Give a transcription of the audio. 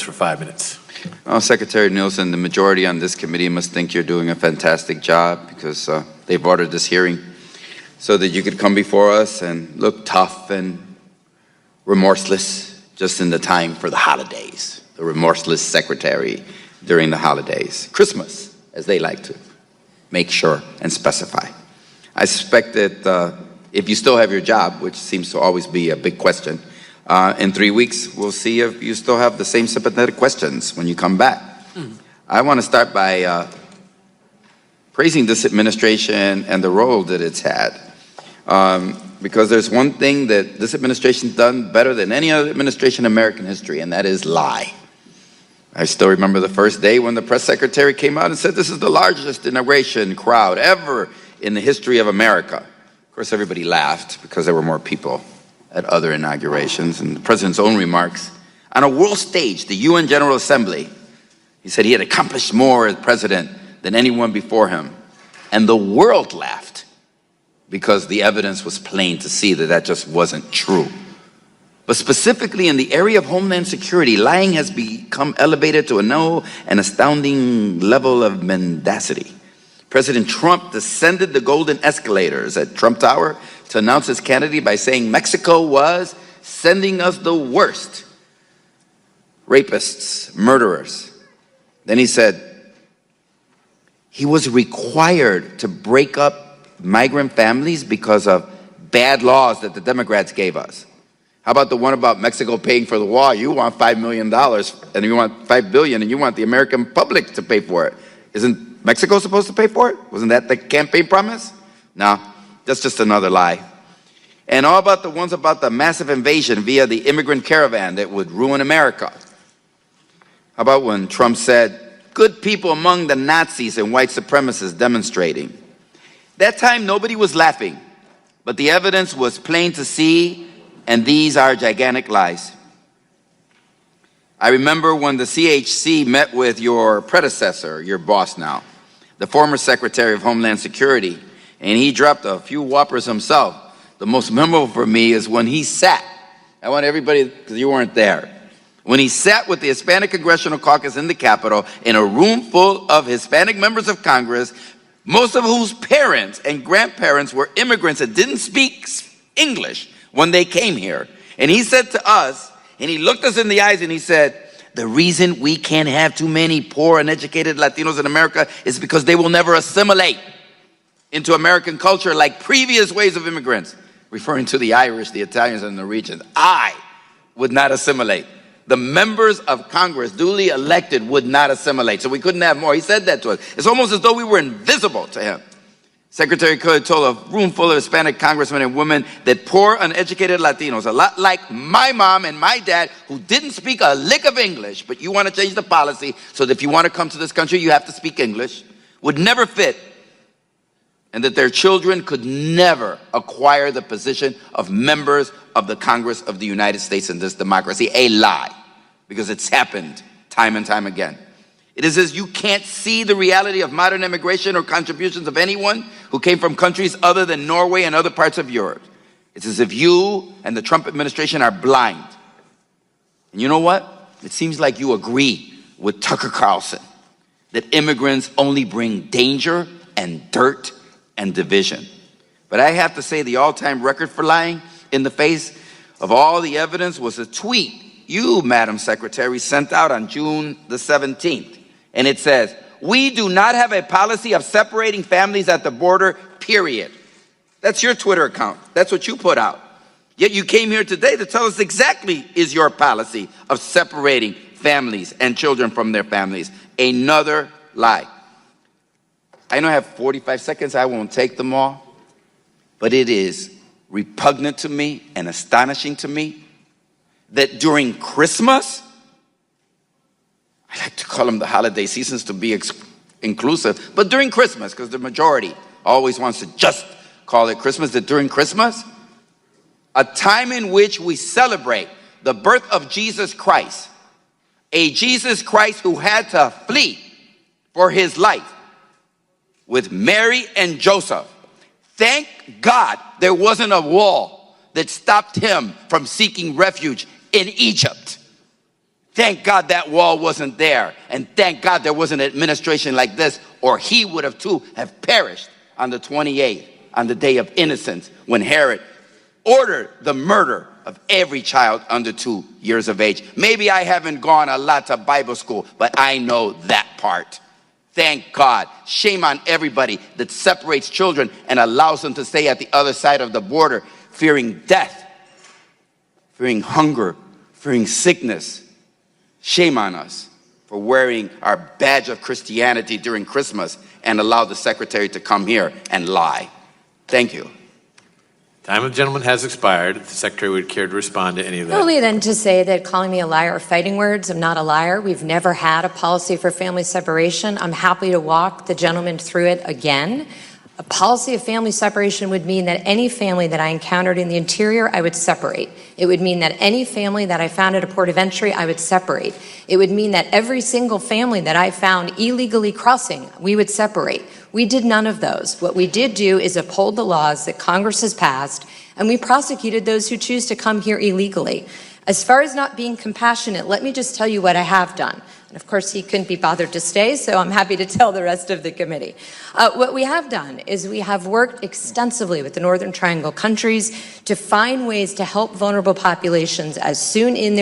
For 5 minutes. Secretary Nielsen, the majority on this committee must think you're doing a fantastic job because they've ordered this hearing so that you could come before us and look tough and remorseless just in the time for the holidays. The remorseless secretary during the holidays. Christmas, as they like to make sure and specify. I suspect that if you still have your job, which seems to always be a big question, in 3 weeks, we'll see if you still have the same sympathetic questions when you come back. I want to start by praising this administration and the role that it's had. Because there's one thing that this administration's done better than any other administration in American history, and that is lie. I still remember the first day when the press secretary came out and said this is the largest inauguration crowd ever in the history of America. Of course, everybody laughed because there were more people at other inaugurations, and the president's own remarks. On a world stage, the UN General Assembly, he said he had accomplished more as president than anyone before him. And the world laughed because the evidence was plain to see that that just wasn't true. But specifically in the area of Homeland Security, lying has become elevated to an astounding level of mendacity. President Trump descended the golden escalators at Trump Tower to announce his candidacy by saying Mexico was sending us the worst rapists, murderers. Then he said he was required to break up migrant families because of bad laws that the Democrats gave us. How about the one about Mexico paying for the wall? You want $5 million and you want $5 billion and you want the American public to pay for it. Isn't Mexico supposed to pay for it? Wasn't that the campaign promise? No, that's just another lie. And all about the ones about the massive invasion via the immigrant caravan that would ruin America. How about when Trump said, good people among the Nazis and white supremacists demonstrating? That time nobody was laughing, but the evidence was plain to see, and these are gigantic lies. I remember when the CHC met with your predecessor, your boss now, the former Secretary of Homeland Security, and he dropped a few whoppers himself. The most memorable for me is when he sat, I want everybody, because you weren't there, when he sat with the Hispanic Congressional Caucus in the Capitol in a room full of Hispanic members of Congress, most of whose parents and grandparents were immigrants that didn't speak English when they came here. And he said to us, and he looked us in the eyes and he said, the reason we can't have too many poor, uneducated Latinos in America is because they will never assimilate into American culture like previous waves of immigrants, referring to the Irish, the Italians, and the Norwegians. I would not assimilate. The members of Congress, duly elected, would not assimilate, so we couldn't have more. He said that to us. It's almost as though we were invisible to him. Secretary Could told a room full of Hispanic congressmen and women that poor, uneducated Latinos, a lot like my mom and my dad, who didn't speak a lick of English, but you want to change the policy so that if you want to come to this country, you have to speak English, would never fit, and that their children could never acquire the position of members of the Congress of the United States in this democracy. A lie, because it's happened time and time again. It is as you can't see the reality of modern immigration or contributions of anyone who came from countries other than Norway and other parts of Europe. It's as if you and the Trump administration are blind. And you know what? It seems like you agree with Tucker Carlson that immigrants only bring danger and dirt and division. But I have to say the all-time record for lying in the face of all the evidence was a tweet you, Madam Secretary, sent out on June the 17th. And it says, we do not have a policy of separating families at the border, period. That's your Twitter account. That's what you put out. Yet you came here today to tell us exactly is your policy of separating families and children from their families. Another lie. I know I have 45 seconds. I won't take them all. But it is repugnant to me and astonishing to me that during Christmas, I like to call them the holiday seasons to be inclusive, but during Christmas, because the majority always wants to just call it Christmas, that during Christmas, a time in which we celebrate the birth of Jesus Christ, a Jesus Christ who had to flee for his life with Mary and Joseph. Thank God there wasn't a wall that stopped him from seeking refuge in Egypt. Thank God that wall wasn't there. And thank God there was an administration like this, or he would have too have perished on the 28th, on the day of innocence, when Herod ordered the murder of every child under 2 years of age. Maybe I haven't gone a lot to Bible school, but I know that part. Thank God. Shame on everybody that separates children and allows them to stay at the other side of the border, fearing death, fearing hunger, fearing sickness. Shame on us for wearing our badge of Christianity during Christmas and allow the secretary to come here and lie. Thank you. Time of the gentleman has expired. If the secretary would care to respond to any of that. Only then to say that calling me a liar are fighting words. I'm not a liar. We've never had a policy for family separation. I'm happy to walk the gentleman through it again. A policy of family separation would mean that any family that I encountered in the interior, I would separate. It would mean that any family that I found at a port of entry, I would separate. It would mean that every single family that I found illegally crossing, we would separate. We did none of those. What we did do is uphold the laws that Congress has passed, and we prosecuted those who choose to come here illegally. As far as not being compassionate, let me just tell you what I have done. And of course, he couldn't be bothered to stay, so I'm happy to tell the rest of the committee. What we have done is we have worked extensively with the Northern Triangle countries to find ways to help vulnerable populations as soon in their